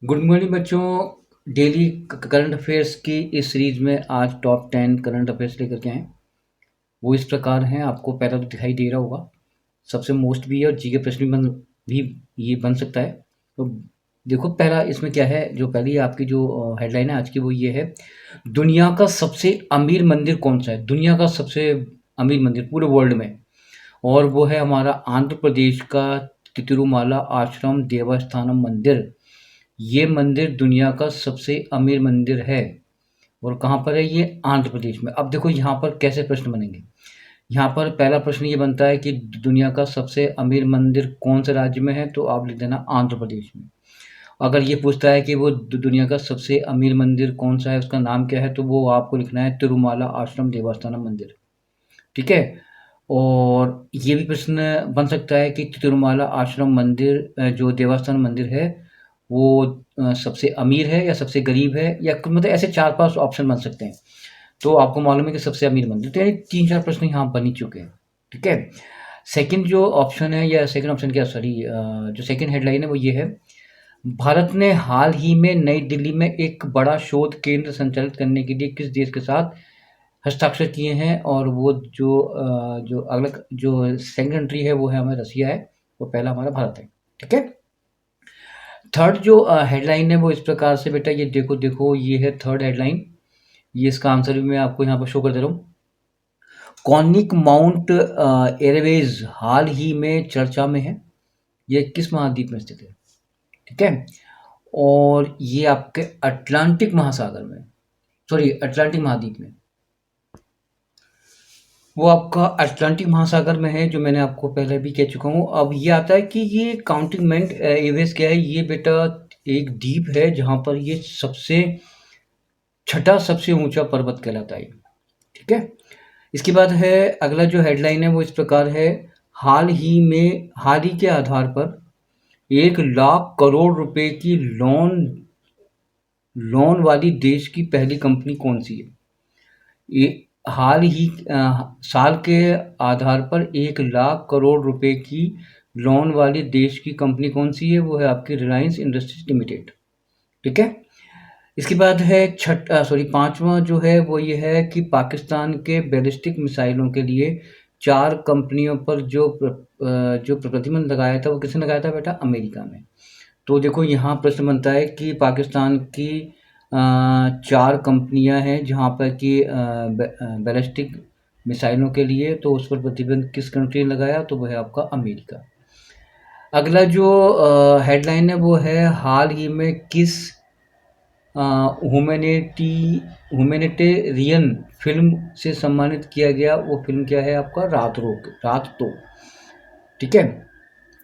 Good morning बच्चों। Daily current affairs की इस सीरीज में आज टॉप 10 करंट अफेयर्स लेकर के आए। वो इस प्रकार हैं, आपको पहला तो दिखाई दे रहा होगा। सबसे मोस्ट भी है और जीके प्रश्न भी ये बन सकता है। तो देखो, पहला इसमें क्या है, जो पहली आपकी जो हेडलाइन है आज की, वो ये है, दुनिया का सबसे अमीर मंदिर कौन सा है। दुनिया का सबसे अमीर मंदिर पूरे वर्ल्ड में, और वो है हमारा आंध्र प्रदेश का तिरुमाला आश्रम देवस्थानम मंदिर। ये मंदिर दुनिया का सबसे अमीर मंदिर है। और कहाँ पर है ये? आंध्र प्रदेश में। अब देखो यहाँ पर कैसे प्रश्न बनेंगे। यहाँ पर पहला प्रश्न ये बनता है कि दुनिया का सबसे अमीर मंदिर कौन से राज्य में है, तो आप लिख देना आंध्र प्रदेश में। अगर ये पूछता है कि वो दुनिया का सबसे अमीर मंदिर कौन सा है, उसका नाम क्या है, तो वो आपको लिखना है तिरुमाला आश्रम देवस्थानम मंदिर। ठीक है। और ये भी प्रश्न बन सकता है कि तिरुमाला आश्रम मंदिर जो देवस्थान मंदिर है, वो सबसे अमीर है या सबसे गरीब है, या मतलब ऐसे 4-5 ऑप्शन बन सकते हैं। तो आपको मालूम है कि सबसे अमीर मंदिर, तो यानी 3-4 प्रश्न यहाँ बन ही चुके हैं। ठीक है। सेकंड जो ऑप्शन है, या सेकंड ऑप्शन क्या, सॉरी, जो सेकंड हेडलाइन है वो ये है, भारत ने हाल ही में नई दिल्ली में एक बड़ा शोध केंद्र संचालित करने के लिए किस देश के साथ हस्ताक्षर किए हैं। और वो जो अगला जो सेकंड कंट्री है वो है हमारा रसिया है, और पहला हमारा भारत है। ठीक है। थर्ड जो हेडलाइन है वो इस प्रकार से, बेटा ये देखो देखो, ये है थर्ड हेडलाइन। ये इसका आंसर भी मैं आपको यहाँ पर शो कर दे रहा हूँ। कॉनिक माउंट एयरवेज हाल ही में चर्चा में है। ये किस महाद्वीप में स्थित है? ठीक है। और ये आपके अटलांटिक महासागर में, सॉरी अटलांटिक महाद्वीप में, वो आपका अटलांटिक महासागर में है, जो मैंने आपको पहले भी कह चुका हूँ। अब ये आता है कि ये काउंटिंग माउंट एवरेस्ट क्या है। ये बेटा एक द्वीप है जहाँ पर ये छठा सबसे ऊंचा पर्वत कहलाता है। ठीक है। इसके बाद है अगला जो हेडलाइन है वो इस प्रकार है, हाल ही के आधार पर 1 लाख करोड़ रुपए की लोन लोन वाली देश की पहली कंपनी कौन सी है। ये हाल ही साल के आधार पर 1 लाख करोड़ रुपए की लोन वाली देश की कंपनी कौन सी है, वो है आपकी रिलायंस इंडस्ट्रीज लिमिटेड। ठीक है। इसके बाद है पांचवा जो है वो ये है कि पाकिस्तान के बैलिस्टिक मिसाइलों के लिए 4 कंपनियों पर जो प्रतिबंध लगाया था, वो किसने लगाया था बेटा? अमेरिका में। तो देखो यहाँ प्रश्न बनता है कि पाकिस्तान की 4 कंपनियां हैं जहाँ पर कि बैलिस्टिक मिसाइलों के लिए, तो उस पर प्रतिबंध किस कंट्री ने लगाया, तो वो है आपका अमेरिका। अगला जो हेडलाइन है वो है, हाल ही में किस ह्यूमैनिटेरियन फिल्म से सम्मानित किया गया। वो फिल्म क्या है आपका? रात तो। ठीक है।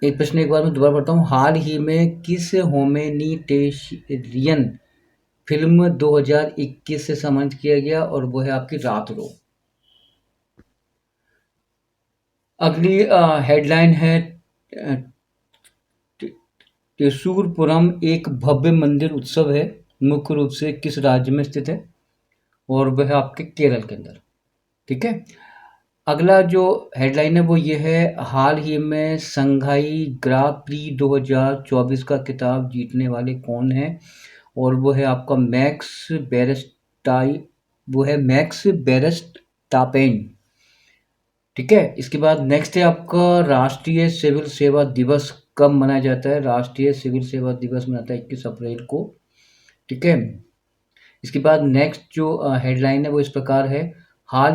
एक प्रश्न एक बार मैं दोबारा पढ़ता हूँ, हाल ही में किस ह्यूमैनिटेरियन फिल्म 2021 से सम्मानित किया गया, और वो है आपकी रात रो। अगली हेडलाइन है, त्रिशूरपुरम एक भव्य मंदिर उत्सव है, मुख्य रूप से किस राज्य में स्थित है, और वह है आपके केरल के अंदर। ठीक है। अगला जो हेडलाइन है वो ये है, हाल ही में संघाई ग्रा प्री 2024 का खिताब जीतने वाले कौन है, और वो है आपका मैक्स बेरेस्टापेन। ठीक है। इसके बाद नेक्स्ट है आपका, राष्ट्रीय सिविल सेवा दिवस कब मनाया जाता है। राष्ट्रीय सिविल सेवा दिवस मनाता है 21 अप्रैल को। ठीक है। इसके बाद नेक्स्ट जो हेडलाइन है वो इस प्रकार है, हाल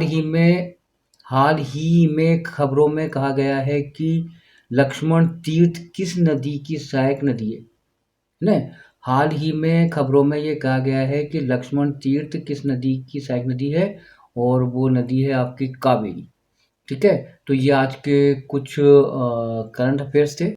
हाल ही में खबरों में कहा गया है कि लक्ष्मण तीर्थ किस नदी की सहायक नदी है ना। हाल ही में खबरों में ये कहा गया है कि लक्ष्मण तीर्थ किस नदी की सहायक नदी है, और वो नदी है आपकी कावेरी। ठीक है। तो ये आज के कुछ करंट अफेयर्स थे।